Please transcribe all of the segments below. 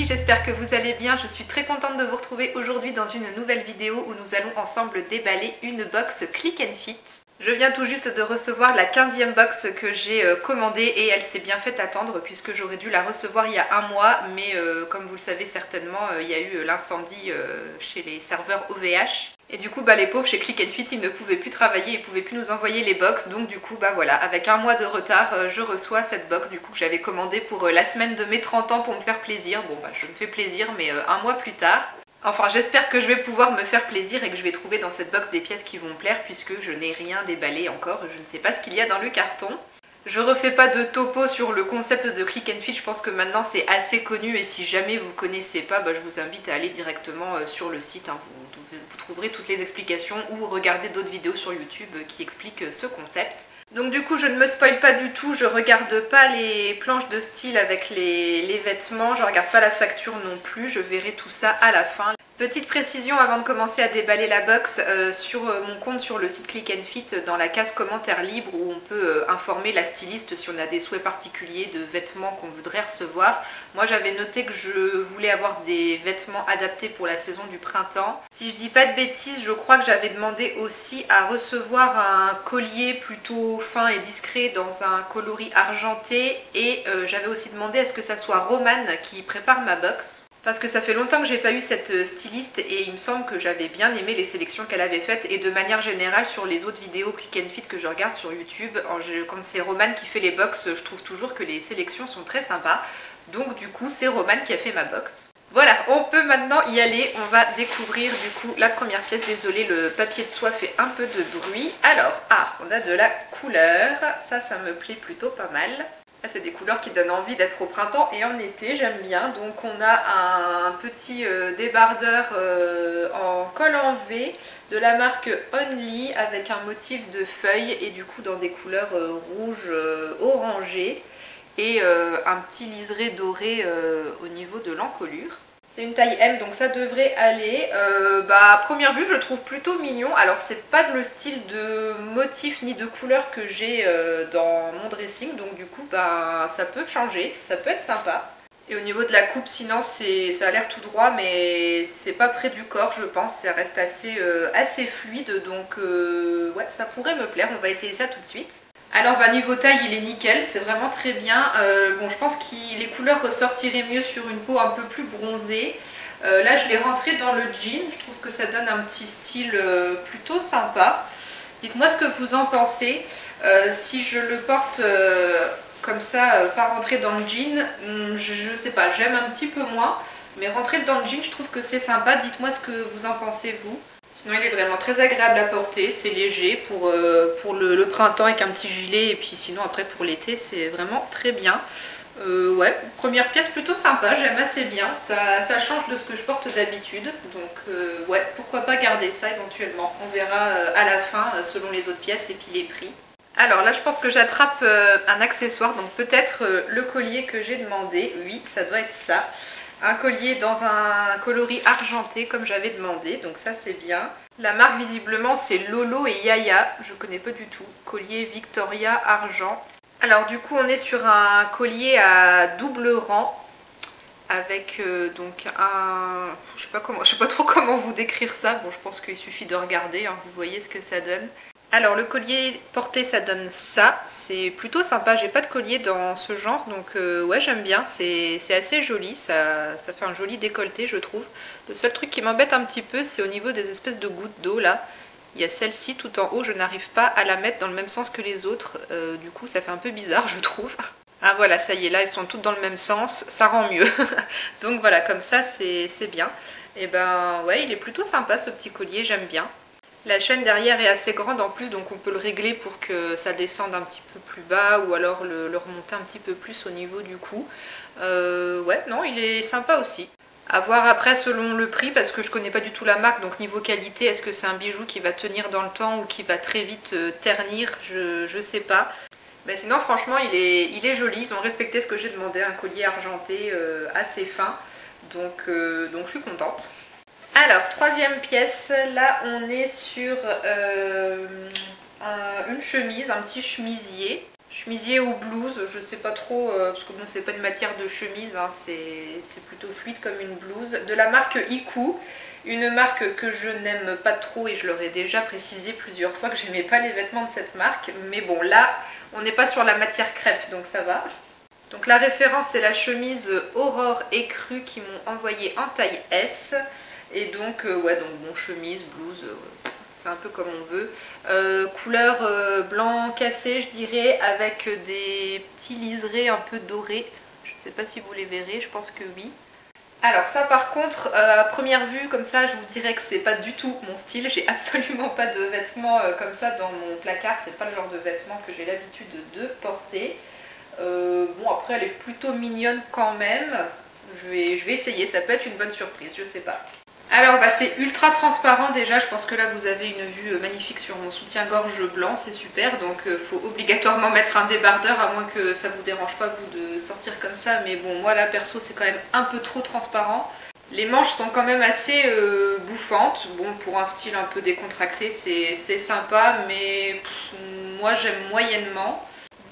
j'espère que vous allez bien. Je suis très contente de vous retrouver aujourd'hui dans une nouvelle vidéo où nous allons ensemble déballer une box Click & Fit. Je viens tout juste de recevoir la 15e box que j'ai commandée et elle s'est bien fait attendre puisque j'aurais dû la recevoir il y a un mois, mais comme vous le savez certainement, il y a eu l'incendie chez les serveurs OVH. Et du coup les pauvres chez Click & Fit ils ne pouvaient plus travailler, ils ne pouvaient plus nous envoyer les box, donc du coup voilà, avec un mois de retard je reçois cette box du coup que j'avais commandée pour la semaine de mes 30 ans pour me faire plaisir. Bon je me fais plaisir mais un mois plus tard. Enfin j'espère que je vais pouvoir me faire plaisir et que je vais trouver dans cette box des pièces qui vont me plaire puisque je n'ai rien déballé encore, je ne sais pas ce qu'il y a dans le carton. Je refais pas de topo sur le concept de Click & Fit, je pense que maintenant c'est assez connu et si jamais vous connaissez pas, je vous invite à aller directement sur le site, hein. Vous trouverez toutes les explications ou regardez d'autres vidéos sur YouTube qui expliquent ce concept. Donc du coup je ne me spoil pas du tout, je regarde pas les planches de style avec les vêtements, je regarde pas la facture non plus, je verrai tout ça à la fin. Petite précision avant de commencer à déballer la box, sur mon compte sur le site Click & Fit, dans la case commentaires libres où on peut informer la styliste si on a des souhaits particuliers de vêtements qu'on voudrait recevoir. Moi j'avais noté que je voulais avoir des vêtements adaptés pour la saison du printemps. Si je dis pas de bêtises, je crois que j'avais demandé aussi à recevoir un collier plutôt fin et discret dans un coloris argenté et j'avais aussi demandé à ce que ça soit Romane qui prépare ma box. Parce que ça fait longtemps que j'ai pas eu cette styliste et il me semble que j'avais bien aimé les sélections qu'elle avait faites et de manière générale sur les autres vidéos Click & Fit que je regarde sur YouTube, quand c'est Romane qui fait les box, je trouve toujours que les sélections sont très sympas. Donc du coup c'est Romane qui a fait ma box. Voilà, on peut maintenant y aller, on va découvrir du coup la première pièce. Désolée, le papier de soie fait un peu de bruit. Alors, on a de la couleur, ça me plaît plutôt pas mal. Là, c'est des couleurs qui donnent envie d'être au printemps et en été, j'aime bien. Donc on a un petit débardeur en col en V de la marque Only avec un motif de feuilles et du coup dans des couleurs rouge orangé et un petit liseré doré au niveau de l'encolure. C'est une taille M donc ça devrait aller. À première vue je le trouve plutôt mignon. Alors c'est pas le style de motif ni de couleur que j'ai dans mon dressing, donc du coup ça peut changer, ça peut être sympa. Et au niveau de la coupe sinon ça a l'air tout droit mais c'est pas près du corps je pense, ça reste assez fluide donc ouais ça pourrait me plaire, on va essayer ça tout de suite. Alors niveau taille il est nickel, c'est vraiment très bien. Bon je pense que les couleurs ressortiraient mieux sur une peau un peu plus bronzée. Là je l'ai rentré dans le jean, je trouve que ça donne un petit style plutôt sympa. Dites-moi ce que vous en pensez. Si je le porte comme ça, pas rentré dans le jean, je sais pas, j'aime un petit peu moins. Mais rentrer dans le jean je trouve que c'est sympa, dites-moi ce que vous en pensez vous. Sinon il est vraiment très agréable à porter, c'est léger pour le printemps avec un petit gilet et puis sinon après pour l'été c'est vraiment très bien. Ouais, première pièce plutôt sympa, j'aime assez bien, ça change de ce que je porte d'habitude donc ouais, pourquoi pas garder ça éventuellement, on verra à la fin selon les autres pièces et puis les prix. Alors là je pense que j'attrape un accessoire, donc peut-être le collier que j'ai demandé, oui ça doit être ça. Un collier dans un coloris argenté comme j'avais demandé, donc ça c'est bien. La marque visiblement c'est Lolo et Yaya, je connais pas du tout. Collier Victoria argent. Alors du coup on est sur un collier à double rang avec donc un... je sais pas trop comment vous décrire ça. Bon je pense qu'il suffit de regarder, hein, vous voyez ce que ça donne. Alors le collier porté ça donne ça, c'est plutôt sympa, j'ai pas de collier dans ce genre donc ouais j'aime bien, c'est assez joli, ça fait un joli décolleté je trouve. Le seul truc qui m'embête un petit peu c'est au niveau des espèces de gouttes d'eau là, il y a celle-ci tout en haut, je n'arrive pas à la mettre dans le même sens que les autres, du coup ça fait un peu bizarre je trouve. Ah voilà ça y est là elles sont toutes dans le même sens, ça rend mieux. Donc voilà comme ça c'est bien. Et ouais il est plutôt sympa ce petit collier, j'aime bien. La chaîne derrière est assez grande en plus donc on peut le régler pour que ça descende un petit peu plus bas ou alors le remonter un petit peu plus au niveau du cou. Ouais non il est sympa aussi. À voir après selon le prix parce que je connais pas du tout la marque donc niveau qualité est-ce que c'est un bijou qui va tenir dans le temps ou qui va très vite ternir, je sais pas. Mais sinon franchement il est joli, ils ont respecté ce que j'ai demandé, un collier argenté assez fin donc je suis contente. Alors, troisième pièce, là on est sur une chemise, un petit chemisier. Je suis chemisier ou blouse, je sais pas trop, parce que bon c'est pas une matière de chemise, hein, c'est plutôt fluide comme une blouse, de la marque Iku, une marque que je n'aime pas trop et je leur ai déjà précisé plusieurs fois que j'aimais pas les vêtements de cette marque, mais bon là on n'est pas sur la matière crêpe donc ça va. Donc la référence c'est la chemise Aurore et Cru qui m'ont envoyé en taille S, et donc ouais donc bon chemise, blouse, c'est un peu comme on veut. Couleur blanc cassé je dirais, avec des petits liserés un peu dorés. Je sais pas si vous les verrez, je pense que oui. Alors ça par contre, à première vue comme ça je vous dirais que c'est pas du tout mon style. J'ai absolument pas de vêtements comme ça dans mon placard. C'est pas le genre de vêtements que j'ai l'habitude de porter. Bon après elle est plutôt mignonne quand même. Je vais essayer, ça peut être une bonne surprise, je sais pas. Alors bah, c'est ultra transparent déjà, je pense que là vous avez une vue magnifique sur mon soutien-gorge blanc, c'est super. Donc faut obligatoirement mettre un débardeur, à moins que ça vous dérange pas vous de sortir comme ça. Mais bon moi là perso c'est quand même un peu trop transparent. Les manches sont quand même assez bouffantes. Bon pour un style un peu décontracté c'est sympa, mais moi j'aime moyennement.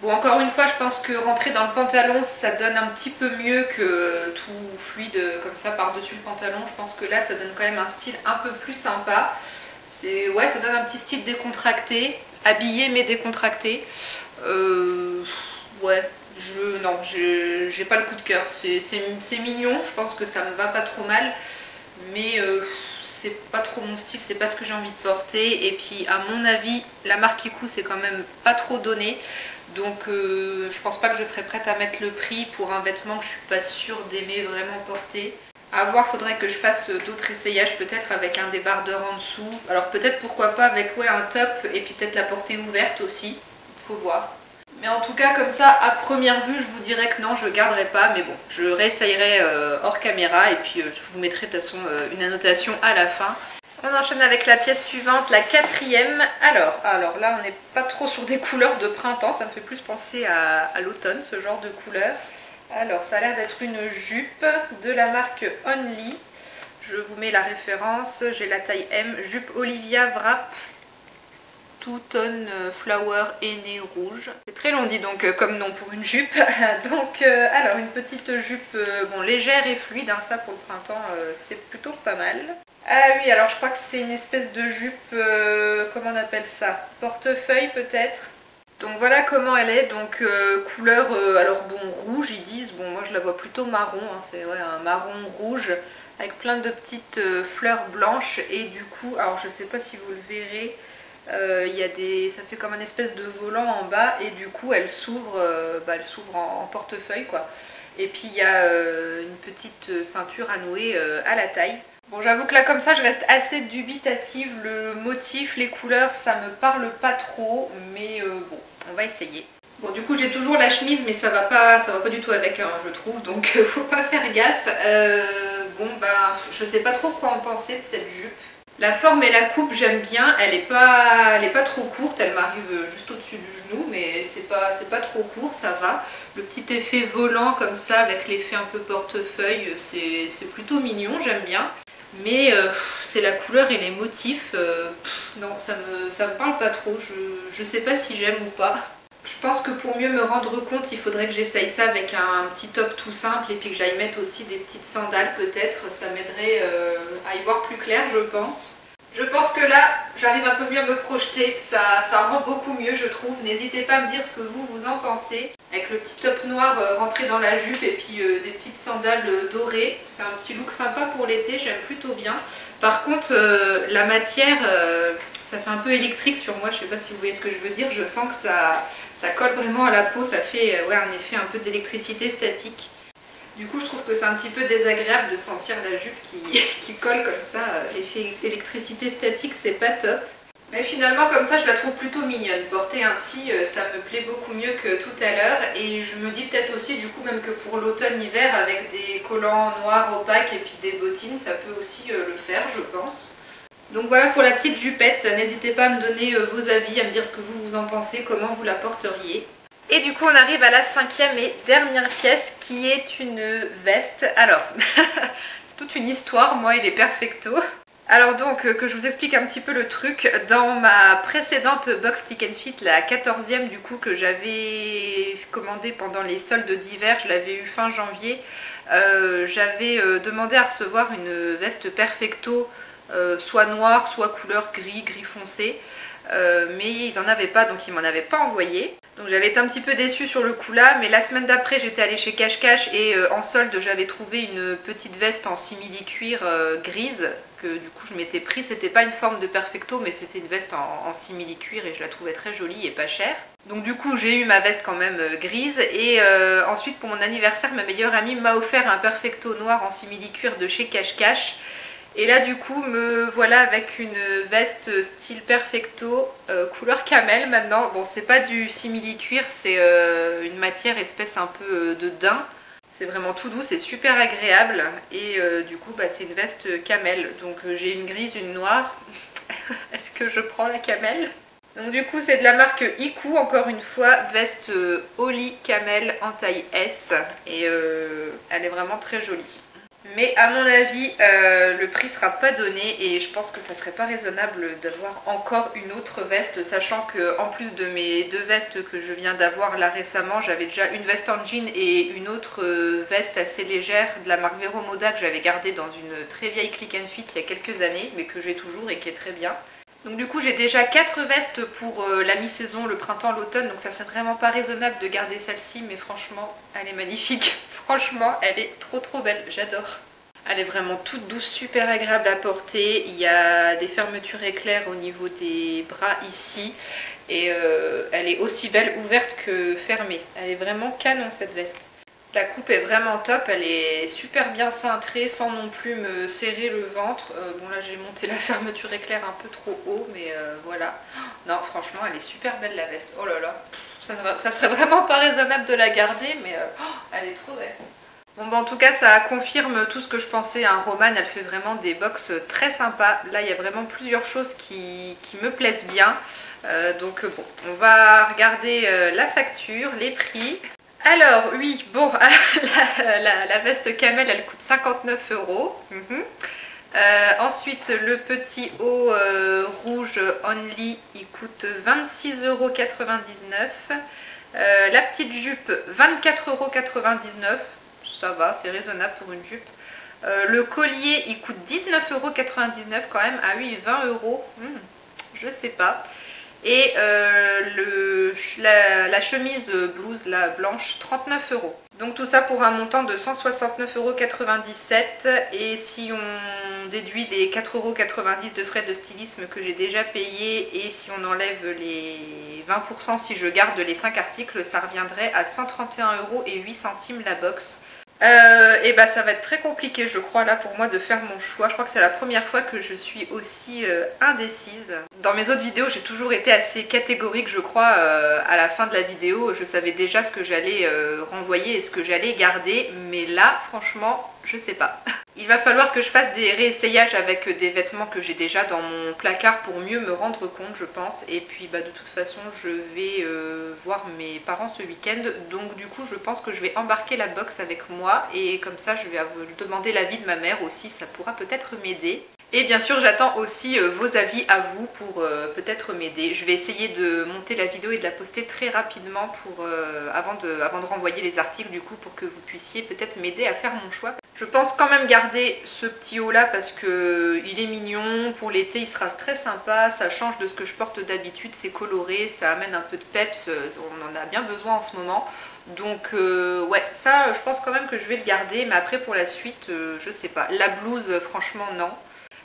Bon encore une fois je pense que rentrer dans le pantalon ça donne un petit peu mieux que tout fluide comme ça par dessus le pantalon. Je pense que là ça donne quand même un style un peu plus sympa. Ouais, ça donne un petit style décontracté, habillé mais décontracté. Ouais, non, j'ai pas le coup de cœur. C'est mignon, je pense que ça me va pas trop mal, mais c'est pas trop mon style, c'est pas ce que j'ai envie de porter. Et puis à mon avis la marque Iku c'est quand même pas trop donné. Donc je pense pas que je serais prête à mettre le prix pour un vêtement que je suis pas sûre d'aimer vraiment porter. À voir, faudrait que je fasse d'autres essayages peut-être avec un débardeur en dessous. Alors peut-être pourquoi pas avec ouais, un top et puis peut-être la portée ouverte aussi. Faut voir. Mais en tout cas comme ça à première vue je vous dirais que non je garderai pas. Mais bon je réessayerai hors caméra et puis je vous mettrai de toute façon une annotation à la fin. On enchaîne avec la pièce suivante, la quatrième. Alors là on n'est pas trop sur des couleurs de printemps, ça me fait plus penser à l'automne ce genre de couleur. Alors ça a l'air d'être une jupe de la marque Only. Je vous mets la référence, j'ai la taille M, jupe Olivia Wrap, two-tone flower aîné rouge. C'est très long dit donc comme nom pour une jupe. Donc alors une petite jupe bon, légère et fluide, hein, ça pour le printemps c'est plutôt pas mal. Ah oui, alors je crois que c'est une espèce de jupe, comment on appelle ça? Portefeuille peut-être. Donc voilà comment elle est, donc couleur, alors bon rouge ils disent, bon moi je la vois plutôt marron, hein, c'est ouais, un marron rouge avec plein de petites fleurs blanches. Et du coup, alors je sais pas si vous le verrez, il y a ça fait comme un espèce de volant en bas et du coup elle s'ouvre en portefeuille quoi. Et puis il y a une petite ceinture à nouer à la taille. Bon j'avoue que là comme ça je reste assez dubitative, le motif, les couleurs ça me parle pas trop, mais bon on va essayer. Bon du coup j'ai toujours la chemise mais ça va pas du tout avec hein, je trouve, donc faut pas faire gaffe. Bon bah je sais pas trop quoi en penser de cette jupe. La forme et la coupe j'aime bien, elle est pas trop courte, elle m'arrive juste au-dessus du genou mais c'est pas trop court, ça va. Le petit effet volant comme ça avec l'effet un peu portefeuille c'est plutôt mignon, j'aime bien. Mais c'est la couleur et les motifs, non ça me parle pas trop, je sais pas si j'aime ou pas. Je pense que pour mieux me rendre compte il faudrait que j'essaye ça avec un petit top tout simple et puis que j'aille mettre aussi des petites sandales peut-être, ça m'aiderait à y voir plus clair je pense. Je pense que là j'arrive un peu mieux à me projeter, ça rend beaucoup mieux je trouve. N'hésitez pas à me dire ce que vous en pensez. Avec le petit top noir rentré dans la jupe et puis des petites sandales dorées, c'est un petit look sympa pour l'été, j'aime plutôt bien. Par contre la matière, ça fait un peu électrique sur moi, je sais pas si vous voyez ce que je veux dire, je sens que ça colle vraiment à la peau, ça fait ouais, un effet un peu d'électricité statique. Du coup je trouve que c'est un petit peu désagréable de sentir la jupe qui colle comme ça, l'effet électricité statique c'est pas top. Mais finalement comme ça je la trouve plutôt mignonne, portée ainsi ça me plaît beaucoup mieux que tout à l'heure. Et je me dis peut-être aussi du coup même que pour l'automne-hiver avec des collants noirs opaques et puis des bottines ça peut aussi le faire je pense. Donc voilà pour la petite jupette, n'hésitez pas à me donner vos avis, à me dire ce que vous en pensez, comment vous la porteriez. Et du coup on arrive à la cinquième et dernière pièce qui est une veste. Alors, c'est toute une histoire, moi il est perfecto. Alors donc, que je vous explique un petit peu le truc, dans ma précédente box Click and Fit, la 14e du coup que j'avais commandée pendant les soldes d'hiver, je l'avais eu fin janvier, j'avais demandé à recevoir une veste Perfecto, soit noire, soit couleur gris, gris foncé, mais ils n'en avaient pas donc ils m'en avaient pas envoyé. Donc j'avais été un petit peu déçue sur le coup là, mais la semaine d'après j'étais allée chez Cache Cache et en solde j'avais trouvé une petite veste en simili-cuir grise que du coup je m'étais pris. C'était pas une forme de Perfecto mais c'était une veste en simili-cuir et je la trouvais très jolie et pas chère. Donc du coup j'ai eu ma veste quand même grise et ensuite pour mon anniversaire ma meilleure amie m'a offert un Perfecto noir en simili-cuir de chez Cache Cache. Et là du coup me voilà avec une veste style Perfecto couleur camel maintenant. Bon c'est pas du simili cuir, c'est une matière espèce un peu de daim. C'est vraiment tout doux, c'est super agréable et du coup bah, c'est une veste camel. Donc j'ai une grise, une noire. Est-ce que je prends la camel? Donc du coup c'est de la marque Iku, encore une fois, veste Oli Camel en taille S et elle est vraiment très jolie. Mais à mon avis, le prix sera pas donné et je pense que ça serait pas raisonnable d'avoir encore une autre veste, sachant que en plus de mes deux vestes que je viens d'avoir là récemment, j'avais déjà une veste en jean et une autre veste assez légère de la marque Vero Moda que j'avais gardée dans une très vieille Click and Fit il y a quelques années, mais que j'ai toujours et qui est très bien. Donc du coup j'ai déjà 4 vestes pour la mi-saison, le printemps, l'automne, donc ça c'est vraiment pas raisonnable de garder celle-ci, mais franchement elle est magnifique, franchement elle est trop belle, j'adore. Elle est vraiment toute douce, super agréable à porter, il y a des fermetures éclairs au niveau des bras ici, et elle est aussi belle ouverte que fermée, elle est vraiment canon cette veste. La coupe est vraiment top, elle est super bien cintrée sans non plus me serrer le ventre. Bon là j'ai monté la fermeture éclair un peu trop haut, mais voilà. Non franchement elle est super belle la veste. Oh là là, ça serait vraiment pas raisonnable de la garder, mais elle est trop belle. Bon bah en tout cas ça confirme tout ce que je pensais, hein. Romane elle fait vraiment des box très sympas. Là il y a vraiment plusieurs choses qui me plaisent bien. Donc bon, on va regarder la facture, les prix. Alors oui, bon, la veste camel elle coûte 59 €. Ensuite le petit haut rouge Only il coûte 26,99 €. La petite jupe 24,99 €. Ça va, c'est raisonnable pour une jupe. Le collier il coûte 19,99 € quand même. Ah oui, 20 €. Je sais pas. Et la chemise blouse, la blanche, 39 €. Donc tout ça pour un montant de 169,97 €. Et si on déduit les 4,90 € de frais de stylisme que j'ai déjà payé et si on enlève les 20% si je garde les 5 articles, ça reviendrait à 131,08 € la box. Et bah ça va être très compliqué je crois là pour moi de faire mon choix. Je crois que c'est la première fois que je suis aussi indécise. Dans mes autres vidéos j'ai toujours été assez catégorique je crois. À la fin de la vidéo je savais déjà ce que j'allais renvoyer et ce que j'allais garder, mais là franchement je sais pas. Il va falloir que je fasse des réessayages avec des vêtements que j'ai déjà dans mon placard pour mieux me rendre compte je pense. Et puis bah de toute façon je vais voir mes parents ce week-end. Donc du coup je pense que je vais embarquer la box avec moi. Et comme ça je vais demander l'avis de ma mère aussi, ça pourra peut-être m'aider. Et bien sûr j'attends aussi vos avis à vous pour peut-être m'aider. Je vais essayer de monter la vidéo et de la poster très rapidement pour, avant de renvoyer les articles du coup pour que vous puissiez peut-être m'aider à faire mon choix. Je pense quand même garder ce petit haut là parce que il est mignon, pour l'été il sera très sympa, ça change de ce que je porte d'habitude, c'est coloré, ça amène un peu de peps, on en a bien besoin en ce moment. Donc ouais, ça je pense quand même que je vais le garder, mais après pour la suite je sais pas. La blouse franchement non.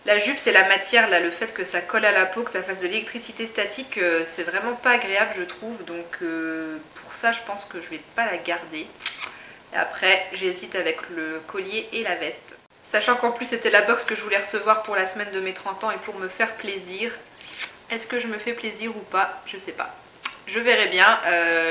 La jupe c'est la matière là, le fait que ça colle à la peau, que ça fasse de l'électricité statique, c'est vraiment pas agréable je trouve. Donc pour ça je pense que je vais pas la garder. Et après j'hésite avec le collier et la veste. Sachant qu'en plus c'était la box que je voulais recevoir pour la semaine de mes 30 ans et pour me faire plaisir. Est-ce que je me fais plaisir ou pas? Je sais pas. Je verrai bien.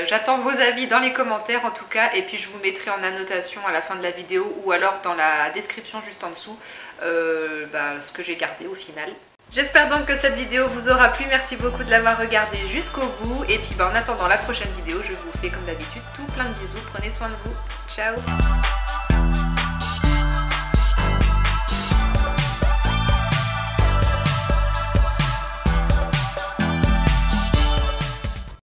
J'attends vos avis dans les commentaires en tout cas. Et puis je vous mettrai en annotation à la fin de la vidéo ou alors dans la description juste en dessous ce que j'ai gardé au final. J'espère donc que cette vidéo vous aura plu. Merci beaucoup de l'avoir regardée jusqu'au bout. Et puis en attendant la prochaine vidéo, je vous fais comme d'habitude tout plein de bisous. Prenez soin de vous. Ciao!